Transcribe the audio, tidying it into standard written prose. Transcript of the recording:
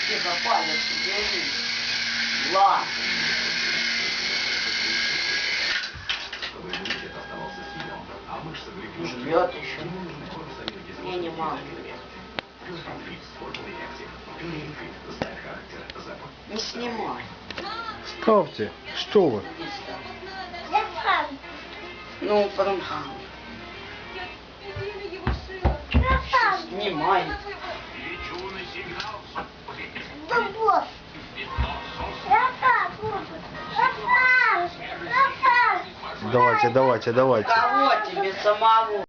Тихо, палец, держи. Ладно. Жрет еще. Я не могу. Не снимай. Ставьте. Что вы? Ну, потом... Снимай. Давайте. Кого тебе самого?